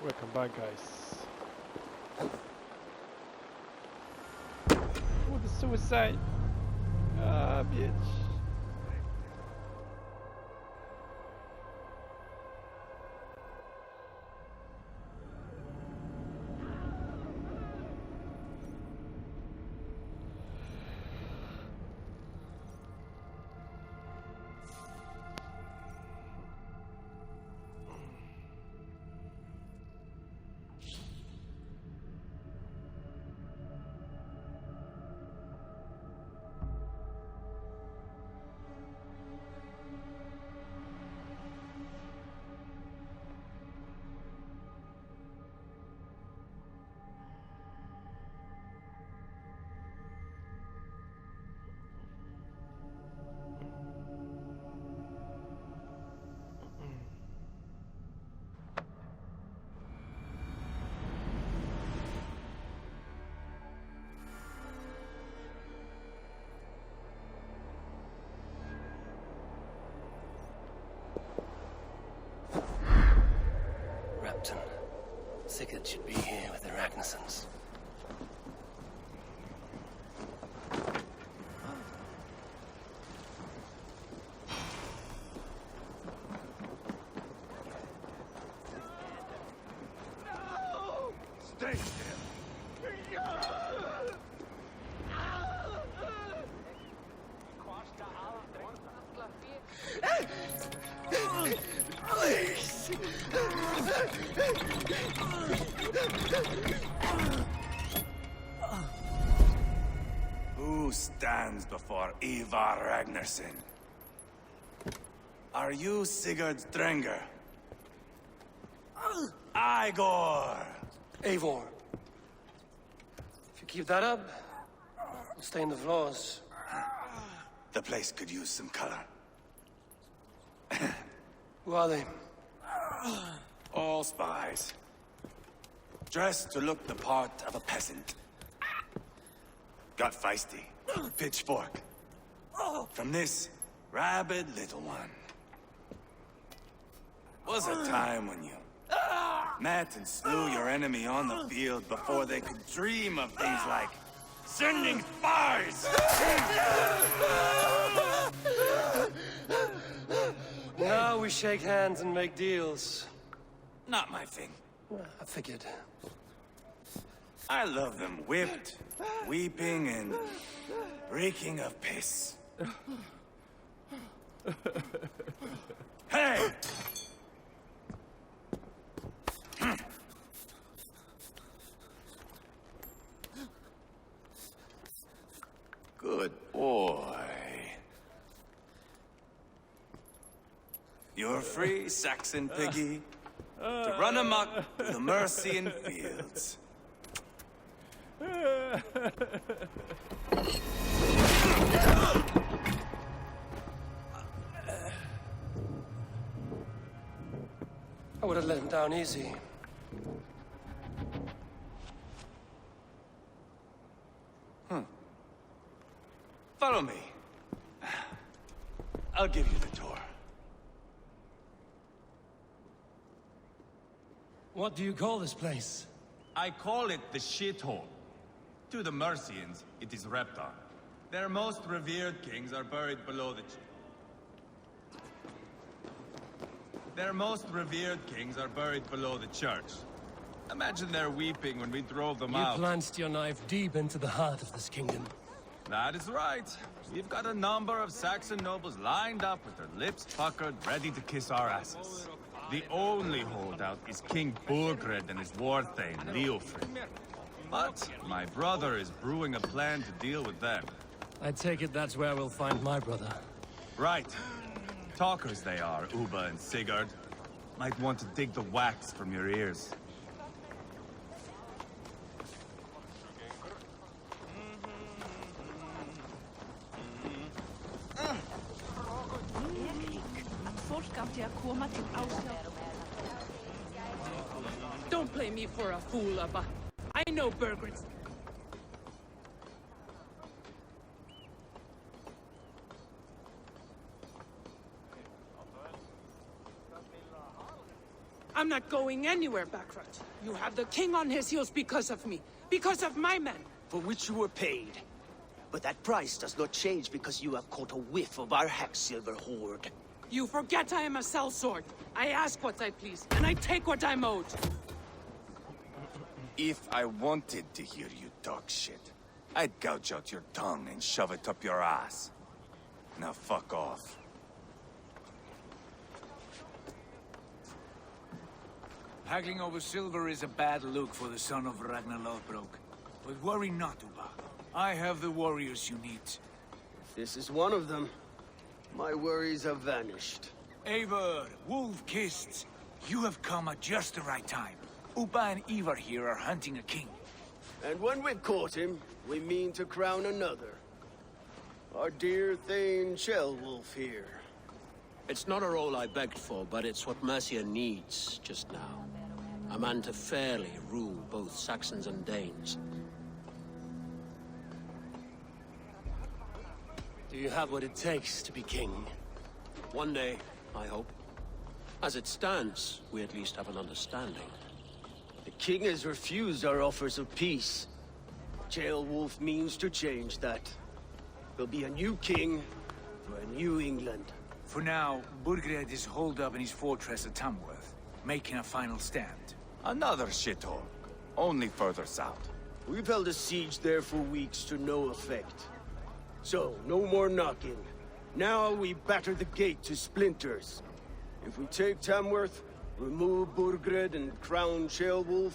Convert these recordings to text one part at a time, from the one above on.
Welcome back, guys. Oh, the suicide! Ah, bitch. Sigurd should be here with the Ragnarsons. No! Stay still. Please! Who stands before Ivar Ragnarsson? Are you Sigurd's Drenger? Igor! Eivor. If you keep that up, we'll stain the floors. The place could use some color. Who are they? All spies. Dressed to look the part of a peasant. Got feisty. Pitchfork. From this rabid little one. Was a time when you met and slew your enemy on the field before they could dream of things like sending spies! Now we shake hands and make deals. Not my thing. I figured. I love them whipped, weeping, and reeking of piss. Hey! Good boy. You're free, Saxon piggy, to run amok through the Mercian fields. I would have let him down easy. Follow me. I'll give you the tour. What do you call this place? I call it the shithole. To the Mercians, it is Reptar. Their most revered kings are buried below the church. Imagine their weeping when we drove them out. You plunged your knife deep into the heart of this kingdom. That is right. We've got a number of Saxon nobles lined up with their lips puckered, ready to kiss our asses. The only holdout is King Burgred and his war thane, Leofrid. But my brother is brewing a plan to deal with them. I take it that's where we'll find my brother. Right. Talkers they are, Ubba and Sigurd. Might want to dig the wax from your ears. Don't play me for a fool, Ubba. I know Burgred's. I'm not going anywhere, Backrot. You have the king on his heels because of me. Because of my men. For which you were paid. But that price does not change because you have caught a whiff of our Hacksilver hoard. You forget I am a sellsword. I ask what I please, and I take what I'm owed. If I wanted to hear you talk shit, I'd gouge out your tongue and shove it up your ass. Now fuck off. Haggling over silver is a bad look for the son of Ragnar Lothbrok. But worry not, Ubba. I have the warriors you need. This is one of them. My worries have vanished. Ivar, wolf-kissed. You have come at just the right time. Ubba and Ivar here are hunting a king. And when we've caught him, we mean to crown another. Our dear Thane Shellwolf here. It's not a role I begged for, but it's what Mercia needs just now. A man to fairly rule both Saxons and Danes. Do you have what it takes to be king? One day, I hope. As it stands, we at least have an understanding. The king has refused our offers of peace. Jailwolf means to change that. There'll be a new king for a new England. For now, Burgred is holed up in his fortress at Tamworth, making a final stand. Another shithole. Only further south. We've held a siege there for weeks to no effect. So, no more knocking. Now we batter the gate to splinters. If we take Tamworth, remove Burgred and crown Shellwolf,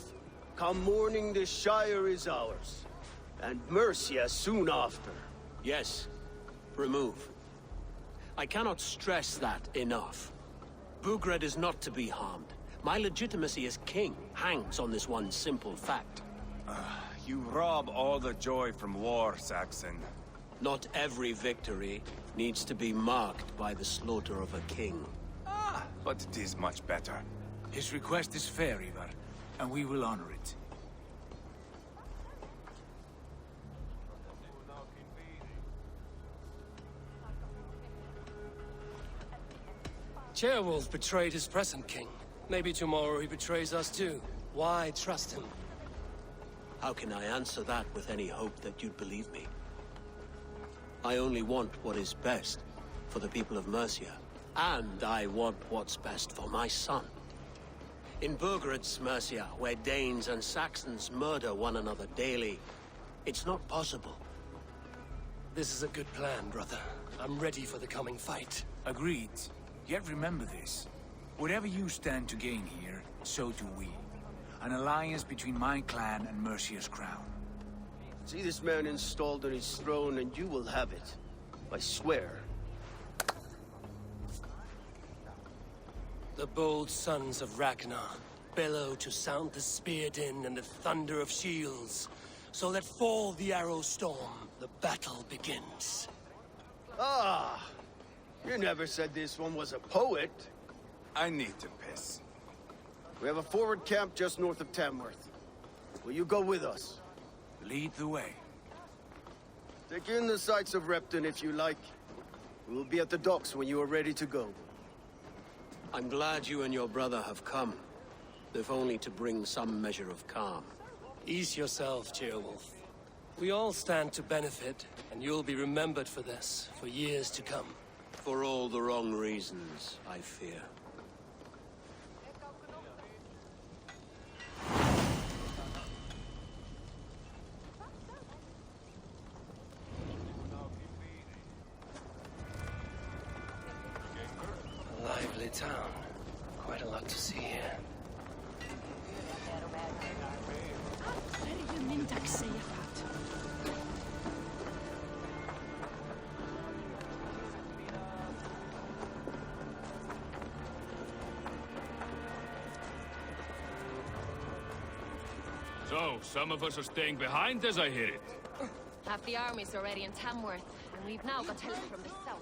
come morning the Shire is ours. And Mercia soon after. Yes, remove. I cannot stress that enough. Burgred is not to be harmed. My legitimacy as king hangs on this one simple fact. You rob all the joy from war, Saxon. Not every victory needs to be marked by the slaughter of a king. But it is much better. His request is fair, Ivar, and we will honor it. Chairwolf betrayed his present king. Maybe tomorrow he betrays us too. Why trust him? How can I answer that with any hope that you'd believe me? I only want what is best for the people of Mercia. And I want what's best for my son. In Burgred's Mercia, where Danes and Saxons murder one another daily, it's not possible. This is a good plan, brother. I'm ready for the coming fight. Agreed. Yet remember this. Whatever you stand to gain here, so do we. An alliance between my clan and Mercia's crown. See this man installed on his throne and you will have it. I swear. The bold sons of Ragnar bellow to sound the spear din and the thunder of shields. So let fall the arrow storm. The battle begins. Ah! You never said this one was a poet. I need to piss. We have a forward camp just north of Tamworth. Will you go with us? Lead the way. Take in the sights of Repton if you like. We will be at the docks when you are ready to go. I'm glad you and your brother have come, if only to bring some measure of calm. Ease yourself, Chairwolf. We all stand to benefit, and you'll be remembered for this, for years to come. For all the wrong reasons, I fear. A lively town. Quite a lot to see here. So, some of us are staying behind as I hear it. Half the army's already in Tamworth, and we've now got help from the south.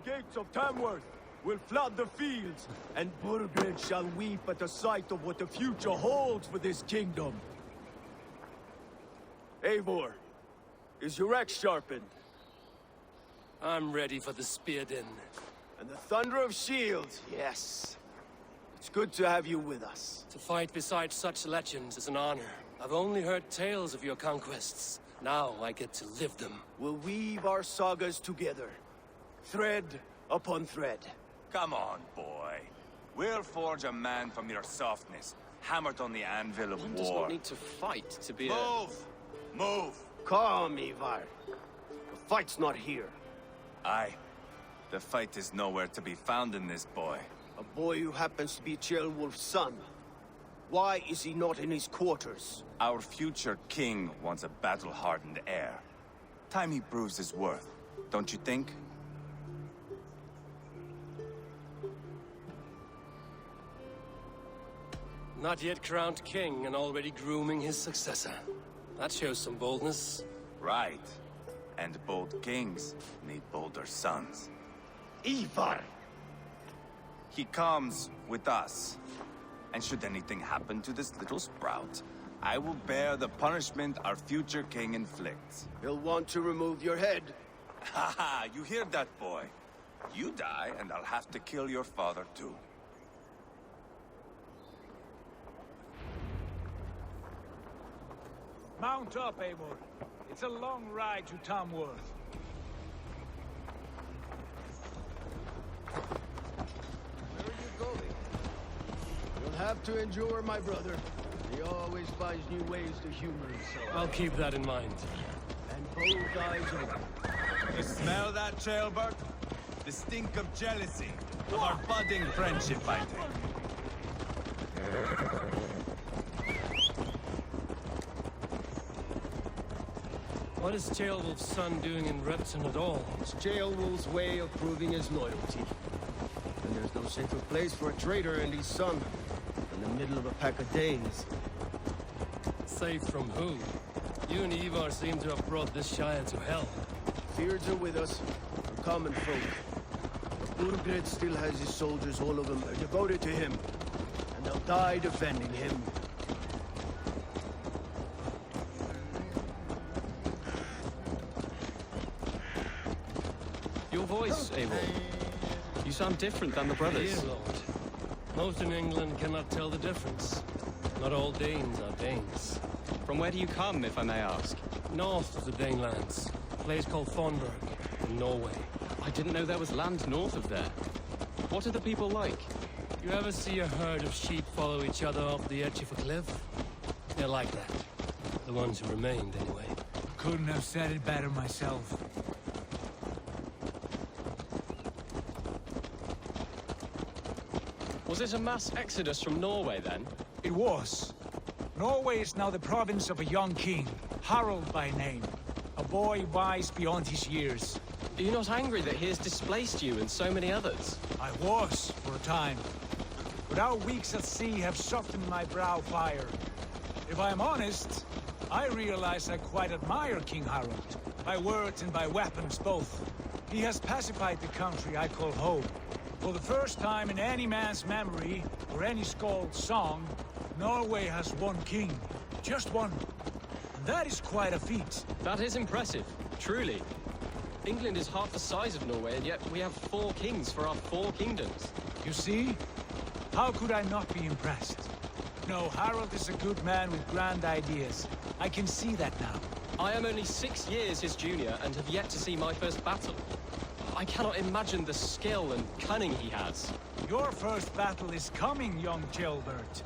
gates of Tamworth will flood the fields, and Burgred shall weep at the sight of what the future holds for this kingdom. Eivor, is your axe sharpened? I'm ready for the spear din. And the thunder of shields, yes. It's good to have you with us. To fight beside such legends is an honor. I've only heard tales of your conquests. Now I get to live them. We'll weave our sagas together, thread upon thread. Come on, boy. We'll forge a man from your softness, hammered on the anvil of One war. does not need to fight to be Move! Move! Calm, Ivar. The fight's not here. Aye. The fight is nowhere to be found in this boy. A boy who happens to be Ceolwulf's son. Why is he not in his quarters? Our future king wants a battle-hardened heir. Time he proves his worth, don't you think? Not yet crowned king and already grooming his successor. That shows some boldness. Right. And bold kings need bolder sons. Ivar! He comes with us. And should anything happen to this little sprout, I will bear the punishment our future king inflicts. He'll want to remove your head. Haha, you hear that, boy? You die, and I'll have to kill your father, too. Mount up, Eivor. It's a long ride to Tamworth. Where are you going? You'll have to endure, my brother. He always finds new ways to humor himself. I'll keep that in mind. And both eyes open. You smell that, Ceolbert? The stink of jealousy, of our budding friendship, I think. What is Ceolwulf's son doing in Repton at all? It's Ceolwulf's way of proving his loyalty. And there's no safer place for a traitor and his son in the middle of a pack of Danes. Safe from who? You and Ivar seem to have brought this Shire to hell. Fears are with us, we're common folk. Burgred still has his soldiers, all of them are devoted to him. And they'll die defending him. Your voice, Eivor. You sound different than the brothers. Dear Lord. Most in England cannot tell the difference. Not all Danes are Danes. From where do you come, if I may ask? North of the Danelands. A place called Thornburg, in Norway. I didn't know there was land north of there. What are the people like? You ever see a herd of sheep follow each other off the edge of a cliff? They're like that. The ones who remained, anyway. Couldn't have said it better myself. Was it a mass exodus from Norway, then? It was. Norway is now the province of a young king, Harald by name. A boy wise beyond his years. Are you not angry that he has displaced you and so many others? I was, for a time. But our weeks at sea have softened my brow fire. If I am honest, I realize I quite admire King Harald. By words and by weapons both. He has pacified the country I call home. For the first time in any man's memory, or any skald's song, Norway has one king. Just one. And that is quite a feat. That is impressive, truly. England is half the size of Norway, and yet we have 4 kings for our 4 kingdoms. You see? How could I not be impressed? No, Harald is a good man with grand ideas. I can see that now. I am only 6 years his junior and have yet to see my first battle. I cannot imagine the skill and cunning he has. Your first battle is coming, young Ceolbert.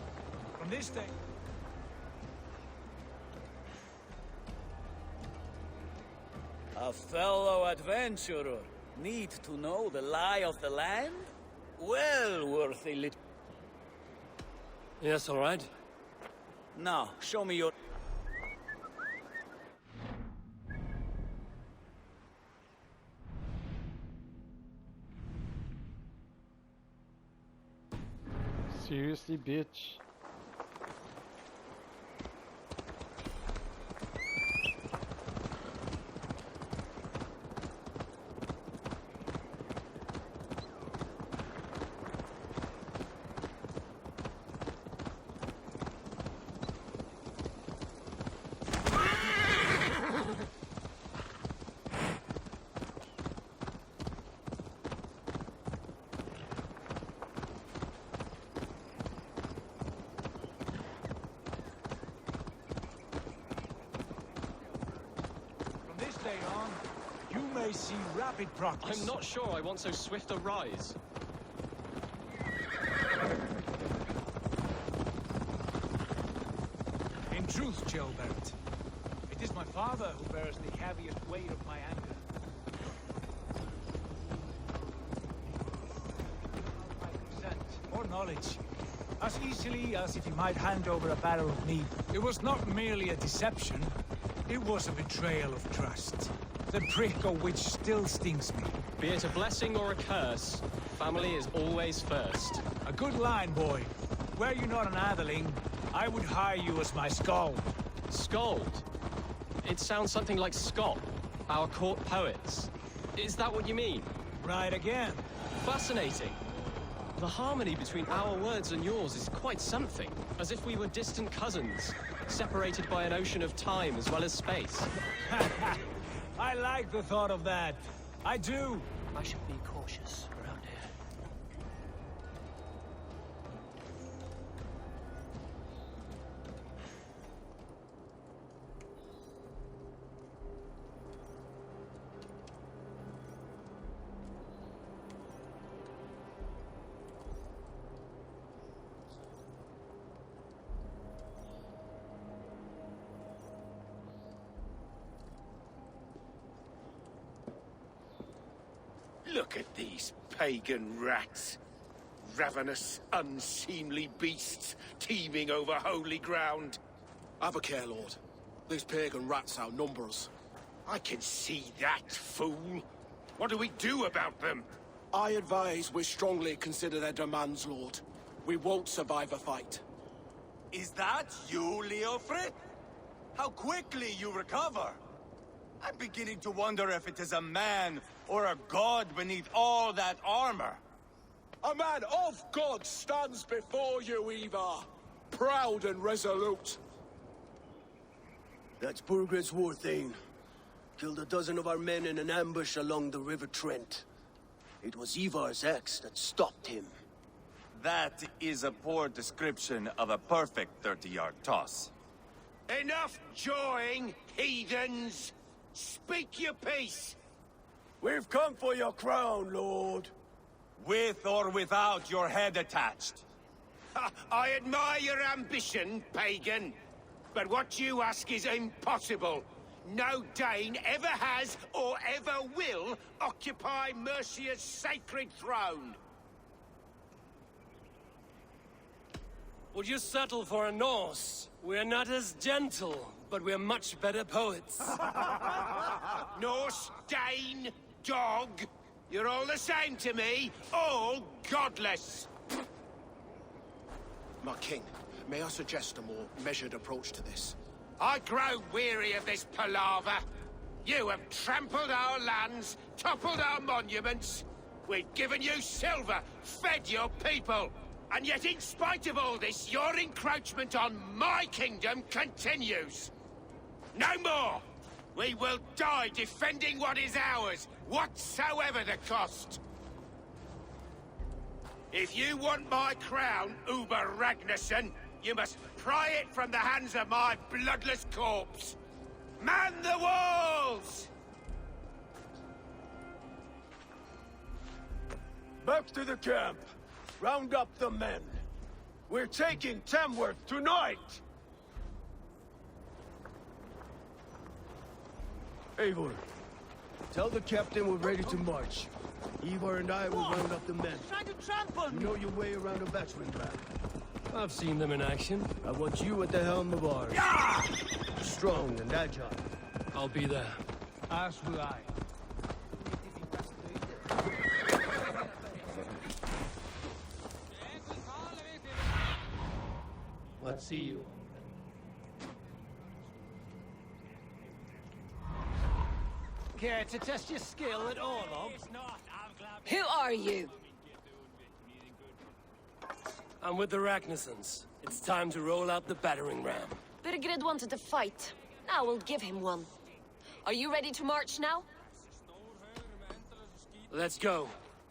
From this day... A fellow adventurer need to know the lie of the land? Well worth a little... Yes, all right. Now, show me your... Seriously, bitch. I see rapid progress. I'm not sure I want so swift a rise. In truth, Gilbert, it is my father who bears the heaviest weight of my anger. Or knowledge. As easily as if he might hand over a barrel of meat. It was not merely a deception. It was a betrayal of trust. The prick of which still stings me. Be it a blessing or a curse, family is always first. A good line, boy. Were you not an atheling, I would hire you as my skald. Skald? It sounds something like Scott, our court poets. Is that what you mean? Right again. Fascinating. The harmony between our words and yours is quite something. As if we were distant cousins, separated by an ocean of time as well as space. I like the thought of that. I do. I should be cautious around here. Look at these pagan rats. Ravenous, unseemly beasts teeming over holy ground. Have a care, Lord. These pagan rats outnumber us. I can see that, fool. What do we do about them? I advise we strongly consider their demands, Lord. We won't survive a fight. Is that you, Leofrid? How quickly you recover! I'm beginning to wonder if it is a man or a god beneath all that armor. A man of God stands before you, Ivar. Proud and resolute. That's Burgred's war thane. Killed a dozen of our men in an ambush along the River Trent. It was Ivar's axe that stopped him. That is a poor description of a perfect 30-yard toss. Enough jawing, heathens! Speak your piece! We've come for your crown, Lord. With or without your head attached. I admire your ambition, pagan. But what you ask is impossible. No Dane ever has or ever will occupy Mercia's sacred throne. Would you settle for a Norse? We're not as gentle, but we're much better poets. Norse, Dane, dog. You're all the same to me. All godless. My king, may I suggest a more measured approach to this? I grow weary of this palaver. You have trampled our lands, toppled our monuments. We've given you silver, fed your people. And yet, in spite of all this, your encroachment on my kingdom continues. No more! We will die defending what is ours, whatsoever the cost. If you want my crown, Ubba Ragnarsson, you must pry it from the hands of my bloodless corpse. Man the walls! Back to the camp. Round up the men. We're taking Tamworth tonight! Eivor, tell the captain we're ready to march. Ivar and I will round up the men. Trying to trample me! You know your way around a battering ram. I've seen them in action. I want you at the helm of ours. Strong and agile. I'll be there. As will I. Let's see you. Care to test your skill at all, Who are you? I'm with the Ragnarssons. It's time to roll out the battering ram. Burgred wanted to fight. Now we'll give him one. Are you ready to march now? Let's go.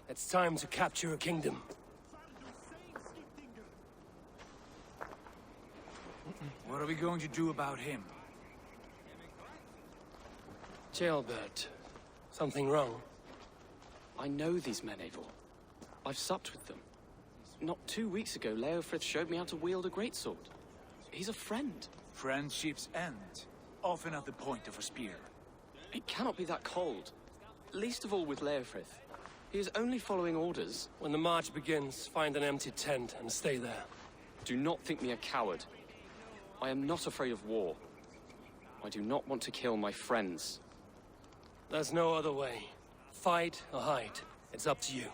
It's time to capture a kingdom. What are we going to do about him? Gilbert, Something wrong? I know these men, Eivor. I've supped with them. Not 2 weeks ago, Leofrith showed me how to wield a greatsword. He's a friend. Friendships end, often at the point of a spear. It cannot be that cold. Least of all with Leofrith. He is only following orders. When the march begins, find an empty tent and stay there. Do not think me a coward. I am not afraid of war. I do not want to kill my friends. There's no other way. Fight or hide. It's up to you.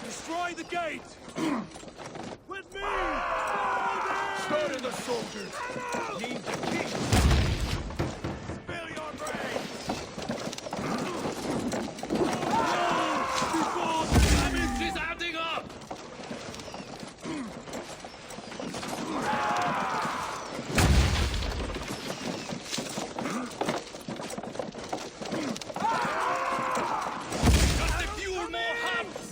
Destroy the gate! With me! Slaughter the soldiers! Need the king! Spill your brains! Before the damage is adding up! Just a few more hands!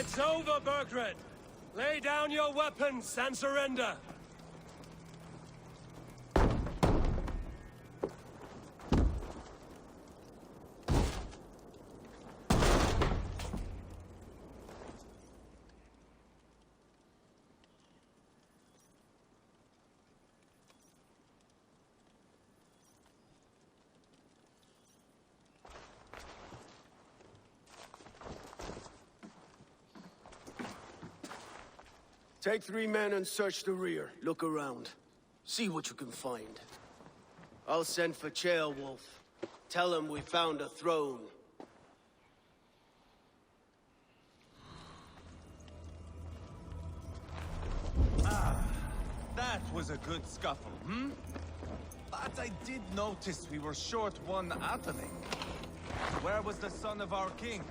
It's over, Burgred! Lay down your weapons and surrender! Take 3 men and search the rear. Look around. See what you can find. I'll send for Ceolwulf. Tell him we found a throne. That was a good scuffle, hmm? But I did notice we were short one atling. Where was the son of our king?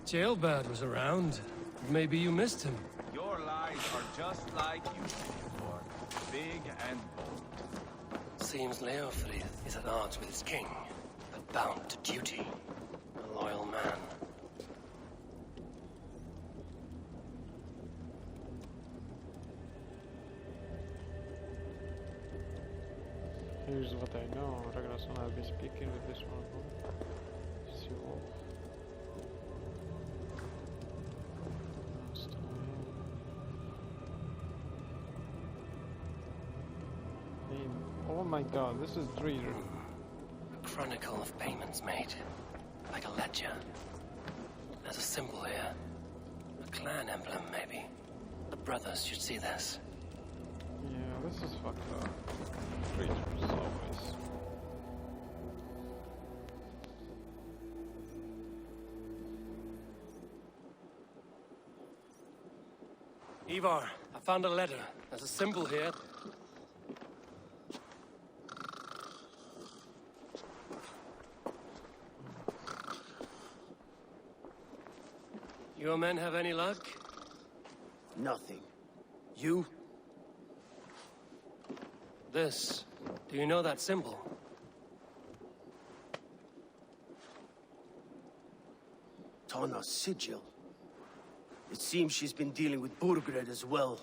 Jailbird was around. Maybe you missed him. Your lies are just like you, Ivar. Big and bold. Seems Leofrith is at odds with his king, but bound to duty. A loyal man. Here's what I know. Ragnar has been speaking with this one. Oh my god, this is 3. A chronicle of payments made. Like a ledger. There's a symbol here. A clan emblem, maybe. The brothers should see this. Yeah, this is fucked up. Creatures, always. Ivar, I found a letter. There's a symbol here. Your men have any luck? Nothing. You? This. Do you know that symbol? Tana's sigil. It seems she's been dealing with Burgred as well.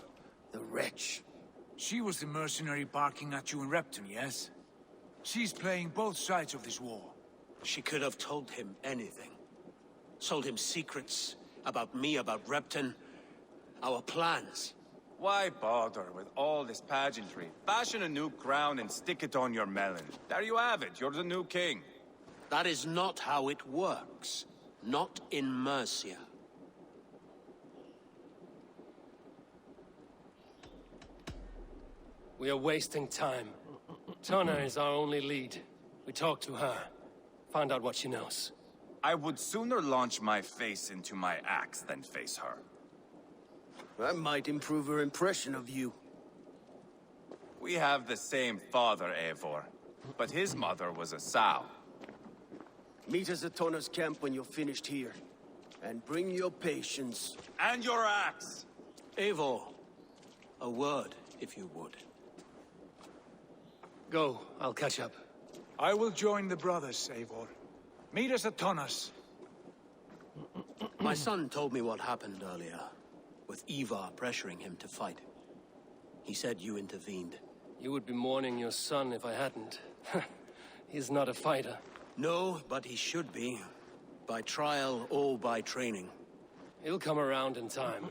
The wretch. She was the mercenary barking at you in Repton, yes? She's playing both sides of this war. She could have told him anything. Sold him secrets about me, about Repton, our plans. Why bother with all this pageantry? Fashion a new crown and stick it on your melon. There you have it, you're the new king. That is not how it works. Not in Mercia. We are wasting time. Tana is our only lead. We talk to her. Find out what she knows. I would sooner launch my face into my axe than face her. That might improve her impression of you. We have the same father, Eivor. But his mother was a sow. Meet us at Tana's camp when you're finished here. And bring your patience. And your axe! Eivor, a word, if you would. Go, I'll catch up. I will join the brothers, Eivor. Meet us at Tana's. My son told me what happened earlier, with Ivar pressuring him to fight. He said you intervened. You would be mourning your son if I hadn't. He's not a fighter. No, but he should be. By trial or by training. He'll come around in time.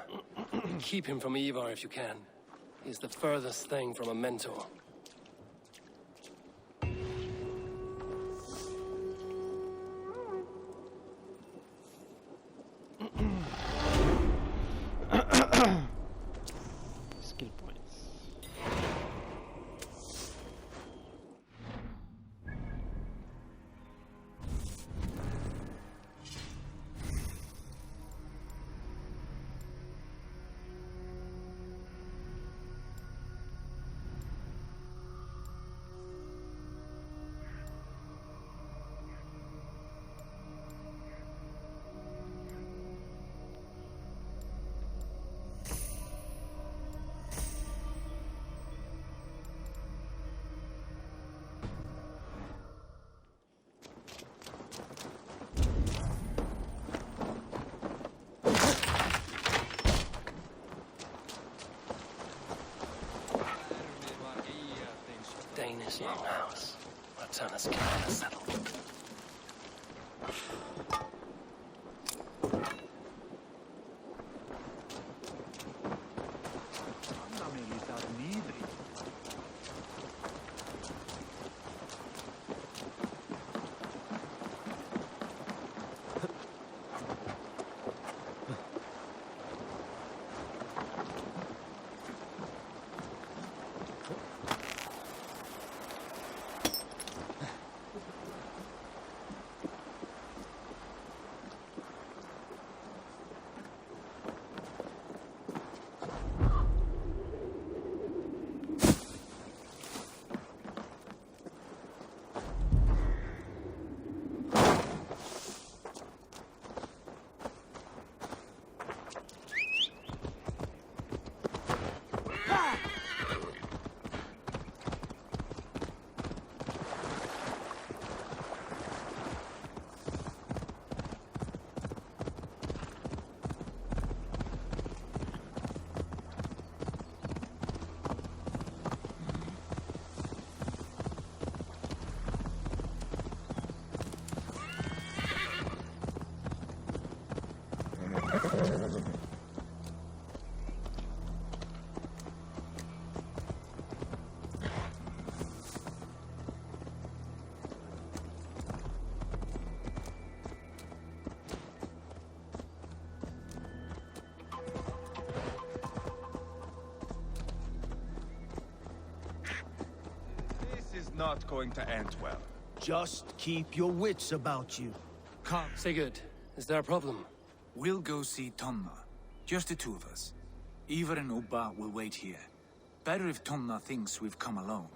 Keep him from Ivar if you can. He's the furthest thing from a mentor. Skill points. Not going to end well. Just keep your wits about you. Come. Sigurd, is there a problem? We'll go see Tonna. Just the two of us. Ivar and Ubba will wait here. Better if Tonna thinks we've come alone.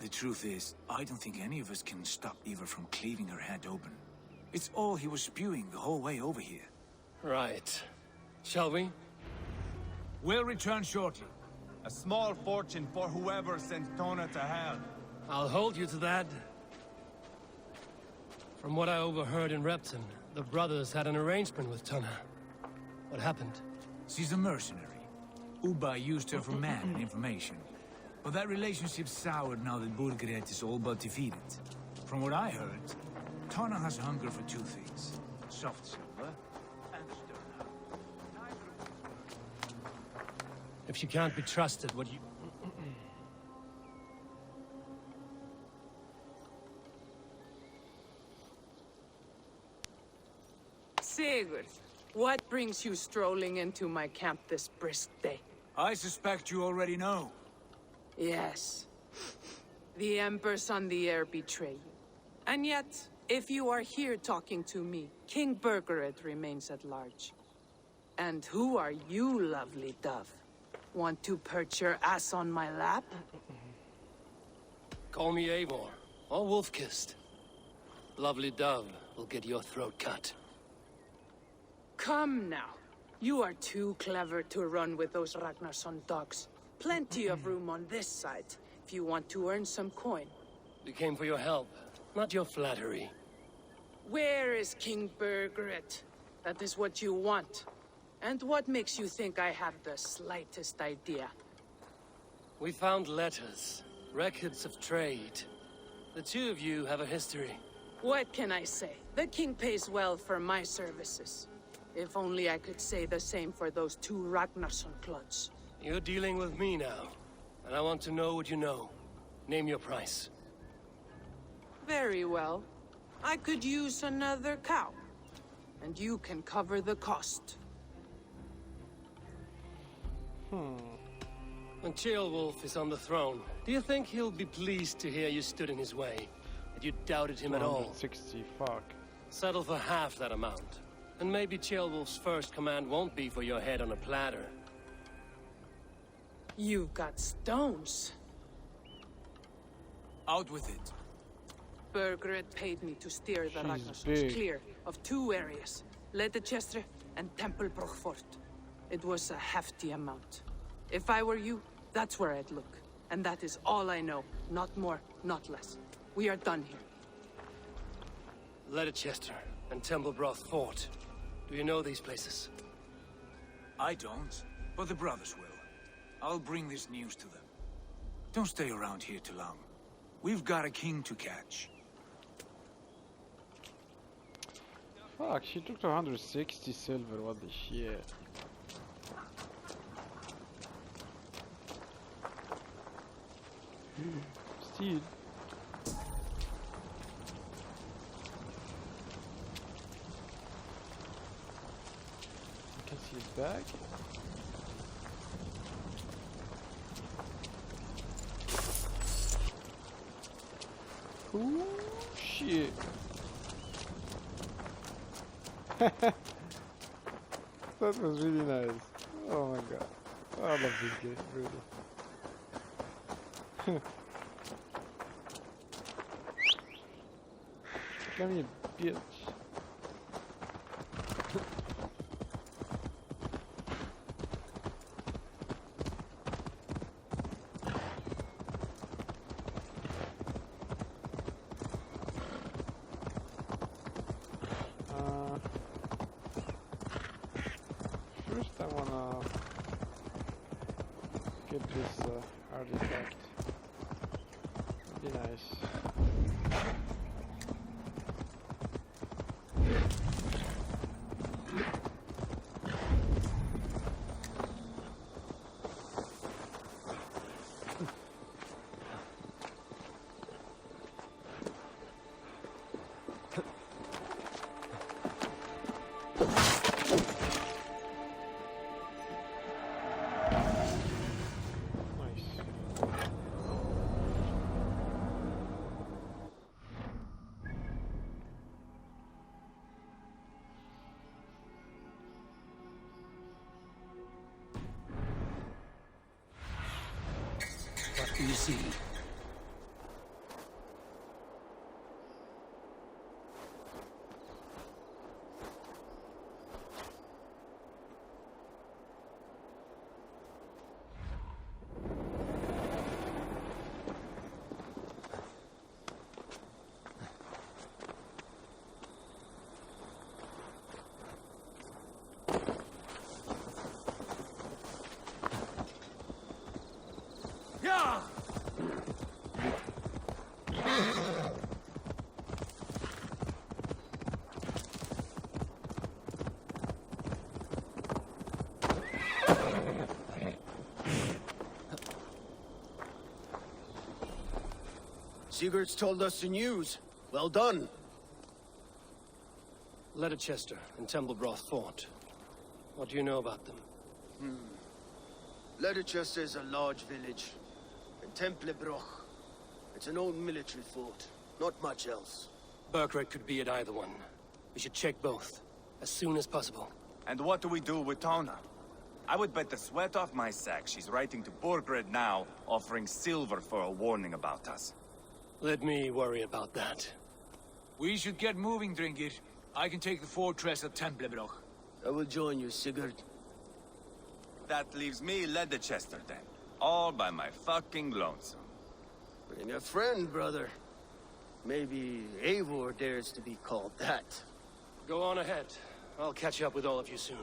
The truth is, I don't think any of us can stop Ivar from cleaving her head open. It's all he was spewing the whole way over here. Right. Shall we? We'll return shortly. A small fortune for whoever sent Tonna to hell. I'll hold you to that. From what I overheard in Repton, the brothers had an arrangement with Tonna. What happened? She's a mercenary. Ubba used her for man and information. But that relationship soured now that Burgred is all but defeated. From what I heard, Tonna has hunger for two things. Soft silver and stone. If she can't be trusted, what you... Sigurd, what brings you strolling into my camp this brisk day? I suspect you already know. Yes. The Embers on the air betray you. And yet, if you are here talking to me, King Burgred remains at large. And who are you, lovely dove? Want to perch your ass on my lap? Call me Ivar, or Wolf-Kissed. Lovely dove will get your throat cut. Come now. You are too clever to run with those Ragnarsson dogs. Plenty of room on this side, if you want to earn some coin. We came for your help, not your flattery. Where is King Burgred? That is what you want. And what makes you think I have the slightest idea? We found letters, records of trade. The two of you have a history. What can I say? The king pays well for my services. If only I could say the same for those two Ragnarsson clods. You're dealing with me now, and I want to know what you know. Name your price. Very well. I could use another cow. And you can cover the cost. When Ceolwulf is on the throne, do you think he'll be pleased to hear you stood in his way? That you doubted him at all? 60, fuck. Settle for half that amount. And maybe Ceolwulf's first command won't be for your head on a platter. You've got stones. Out with it. Burgred paid me to steer the Ragnarssons clear of two areas. Leicester and Tempelbroch Fort. It was a hefty amount. If I were you, that's where I'd look. And that is all I know. Not more, not less. We are done here. Leicester and Tempelbroch Fort. Do you know these places? I don't, but the brothers will. I'll bring this news to them. Don't stay around here too long. We've got a king to catch. Fuck, she took 160 silver, what the shit. Steal. I can see his back. Ooh, shit. That was really nice. Oh my god. I love this game, really. Come here, bitch. First I wanna get this artifact. Be nice. What do you see? Sigurd's told us the news. Well done. Leicester and Templebroth fought. What do you know about them? Leicester is a large village. And Templebroch, it's an old military fort. Not much else. Burkred could be at either one. We should check both, as soon as possible. And what do we do with Tona? I would bet the sweat off my sack she's writing to Borgred now, offering silver for a warning about us. Let me worry about that. We should get moving, Dringir. I can take the fortress at Templebroch. I will join you, Sigurd. That leaves me Leicester then. All by my fucking lonesome. Bring a friend, brother. Maybe Eivor dares to be called that. Go on ahead. I'll catch up with all of you soon.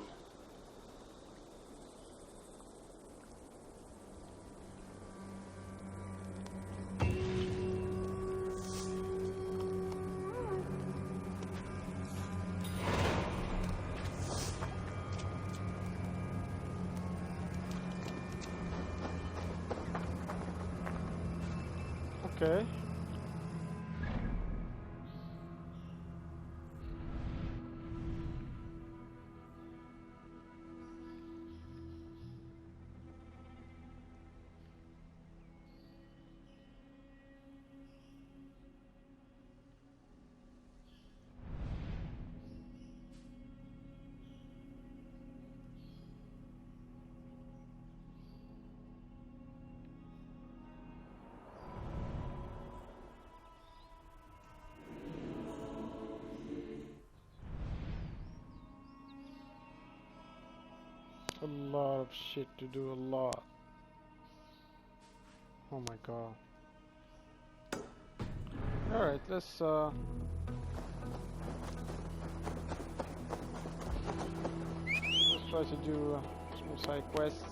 Okay. A lot of shit to do, a lot. Oh my god. Alright, let's try to do some side quests.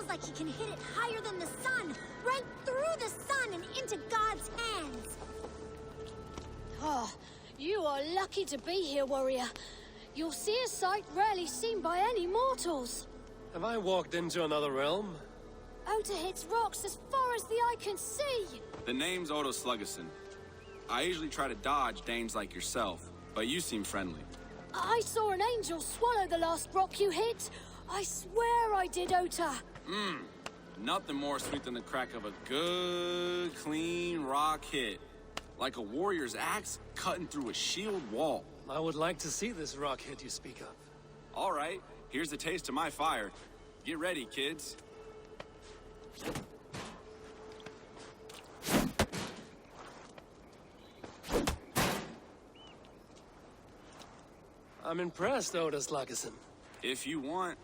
Like he can hit it higher than the sun, right through the sun and into God's hands. Oh, you are lucky to be here, warrior. You'll see a sight rarely seen by any mortals. Have I walked into another realm? Ota hits rocks as far as the eye can see. The name's Odo Sluggerson. I usually try to dodge dames like yourself, but you seem friendly. I saw an angel swallow the last rock you hit. I swear I did, Ota. Nothing more sweet than the crack of a good, clean rock hit. Like a warrior's axe cutting through a shield wall. I would like to see this rock hit you speak of. All right, here's a taste of my fire. Get ready, kids. I'm impressed, Oda Sluggerson. If you want.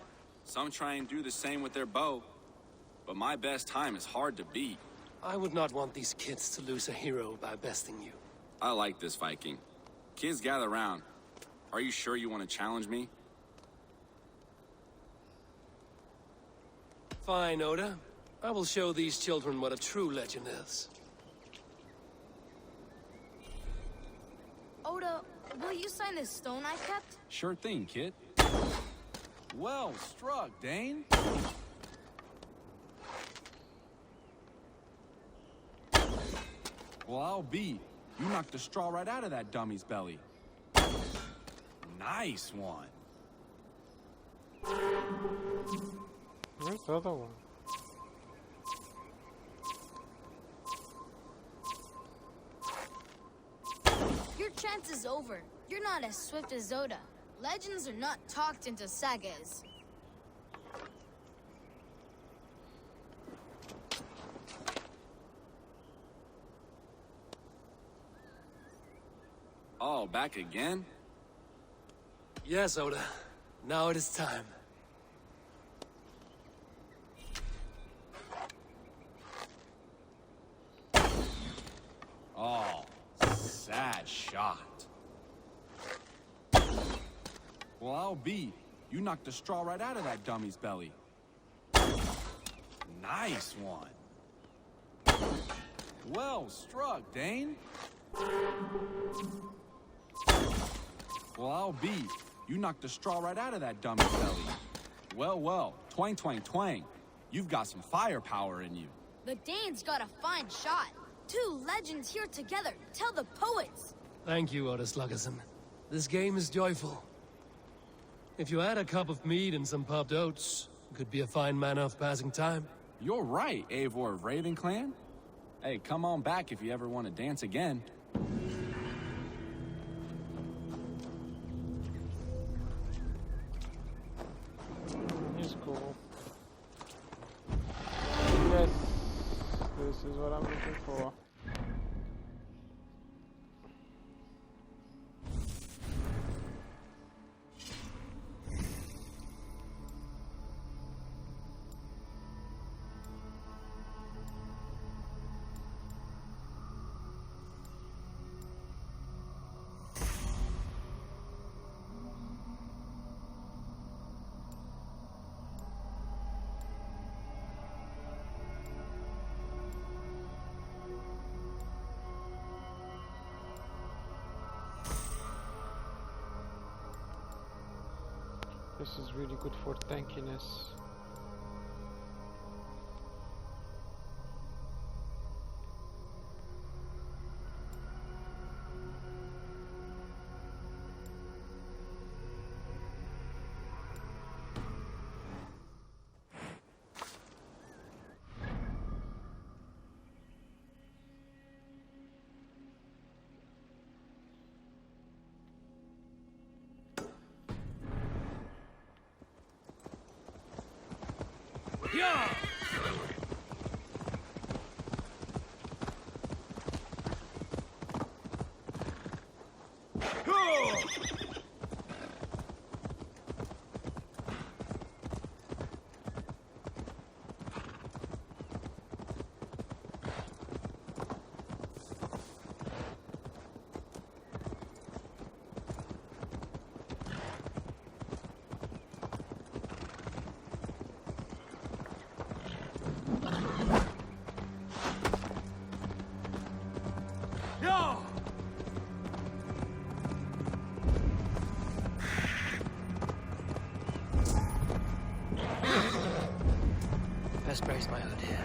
Some try and do the same with their bow. But my best time is hard to beat. I would not want these kids to lose a hero by besting you. I like this, Viking. Kids, gather round. Are you sure you want to challenge me? Fine, Oda. I will show these children what a true legend is. Oda, will you sign this stone I kept? Sure thing, kid. Well struck, Dane. Well, I'll be. You knocked the straw right out of that dummy's belly. Nice one. Where's the other one? Your chance is over. You're not as swift as Oda. Legends are not talked into sagas. Oh, back again? Yes, Oda. Now it is time. Oh, sad shot. Well, I'll be. You knocked the straw right out of that dummy's belly. Nice one. Well struck, Dane. Well, I'll be. You knocked the straw right out of that dummy's belly. Well, twang, twang, twang. You've got some firepower in you. The Dane's got a fine shot. Two legends here together. Tell the poets. Thank you, Oda Sluggerson. This game is joyful. If you had a cup of mead and some popped oats, it could be a fine manner of passing time. You're right, Eivor of Raven Clan. Hey, come on back if you ever want to dance again. He's cool. Yes, this is what I'm looking for. This is really good for tankiness. Yeah! Best brace my hood here.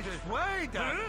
This way, Dan.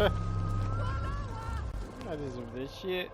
I deserve this shit.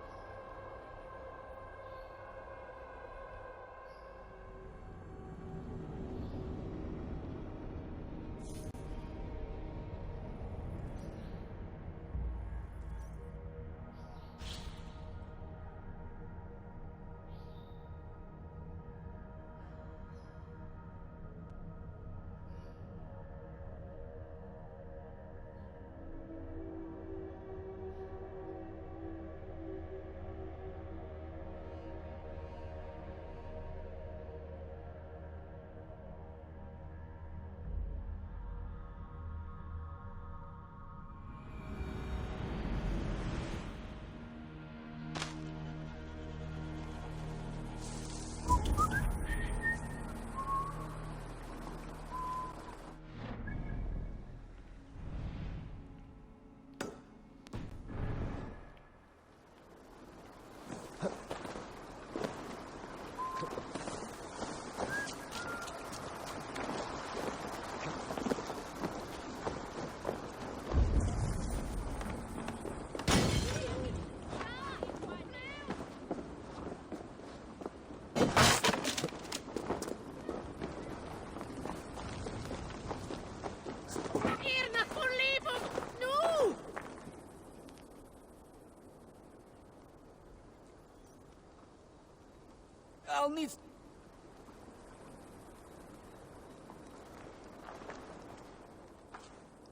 I'll need...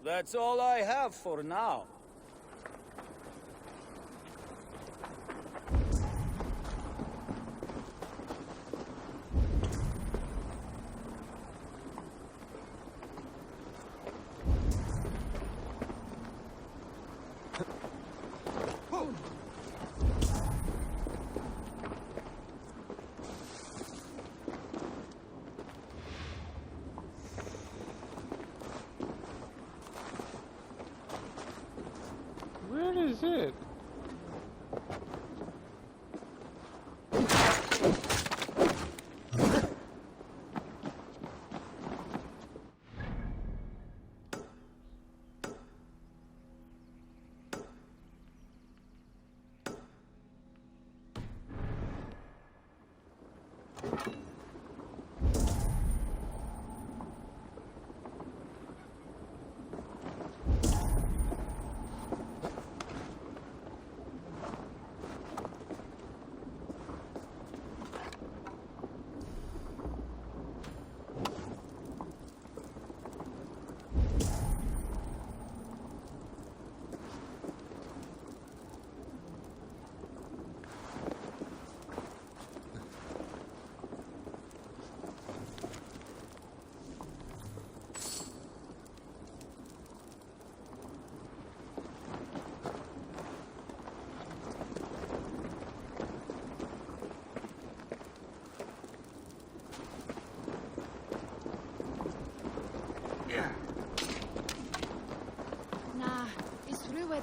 That's all I have for now. Where is it?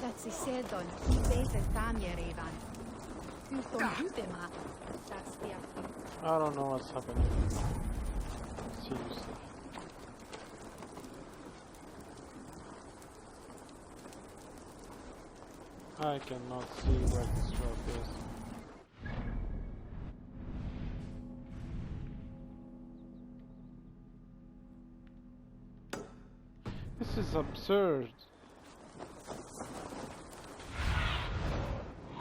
Dat ze sedon, he beter tamjer Ivan. Utom judema, that's the I don't know what's happening. Seriously. I cannot see where this road is. This is absurd.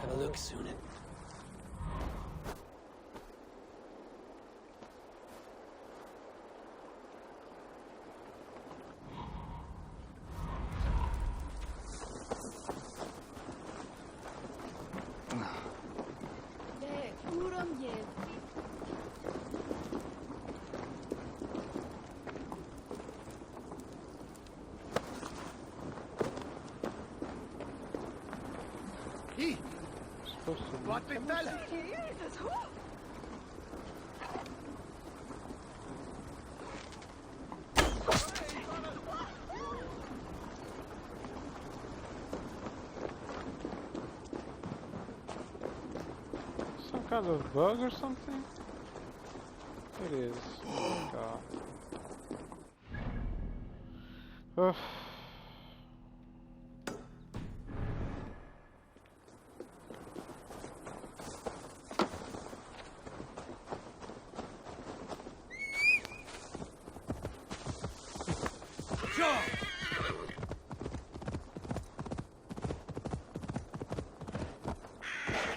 Have a look, Sunan. What the hell? Some kind of bug or something? It is. Oh God.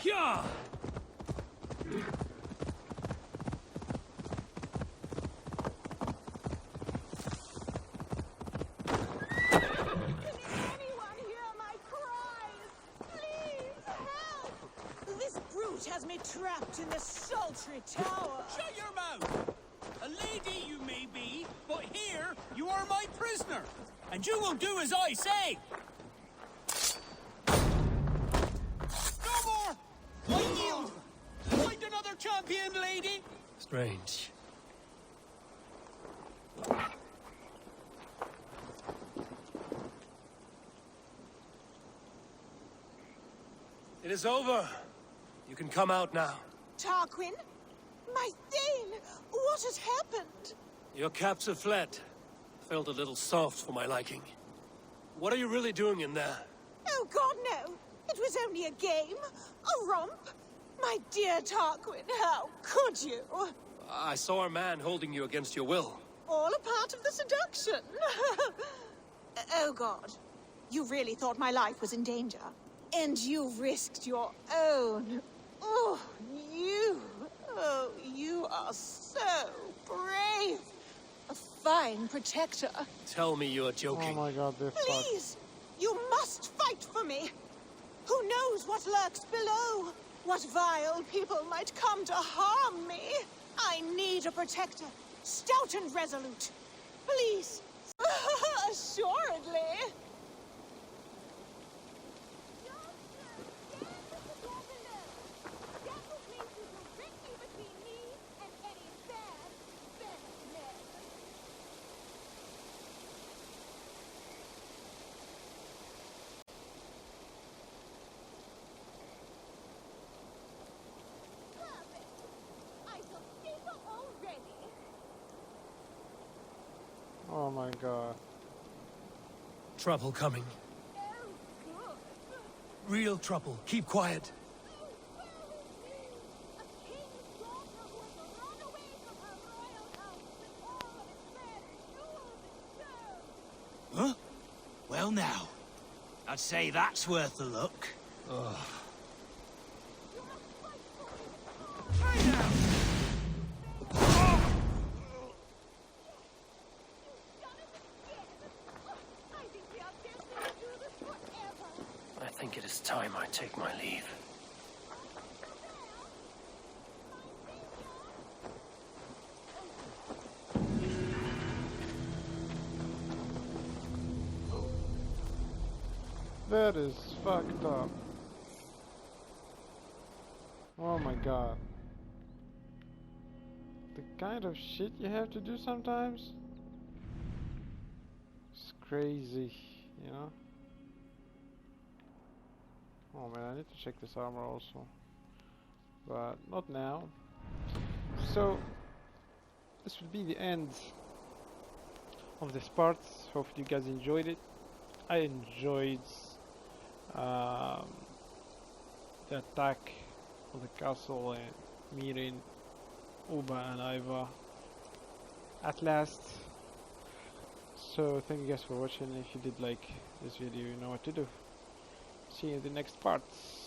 Yeah. This brute has me trapped in this sultry tower. Shut your mouth! A lady you may be, but here you are my prisoner, and you will do as I say. No more! I yield! Find another champion, lady! Strange. It is over. You can come out now. Tarquin? My Thane! What has happened? Your caps have fled. Felt a little soft for my liking. What are you really doing in there? Oh, God, no. It was only a game. A romp. My dear Tarquin, how could you? I saw a man holding you against your will. All a part of the seduction. Oh, God. You really thought my life was in danger. And you risked your own. Oh, you are so brave. A fine protector. Tell me you're joking. Oh my God, they're fucked. Please, you must fight for me. Who knows what lurks below? What vile people might come to harm me? I need a protector, stout and resolute. Please. Assuredly. Oh my God. Trouble coming. Real trouble. Keep quiet. Huh? Well now, I'd say that's worth a look. Ugh. I think it is time I take my leave. That is fucked up. Oh my God. The kind of shit you have to do sometimes. It's crazy, you know? Oh man, I need to check this armor also. But not now. So, this will be the end of this part. Hopefully you guys enjoyed it. I enjoyed the attack on the castle and meeting Ubba and Ivar at last. So thank you guys for watching. If you did like this video, you know what to do. See you in the next parts.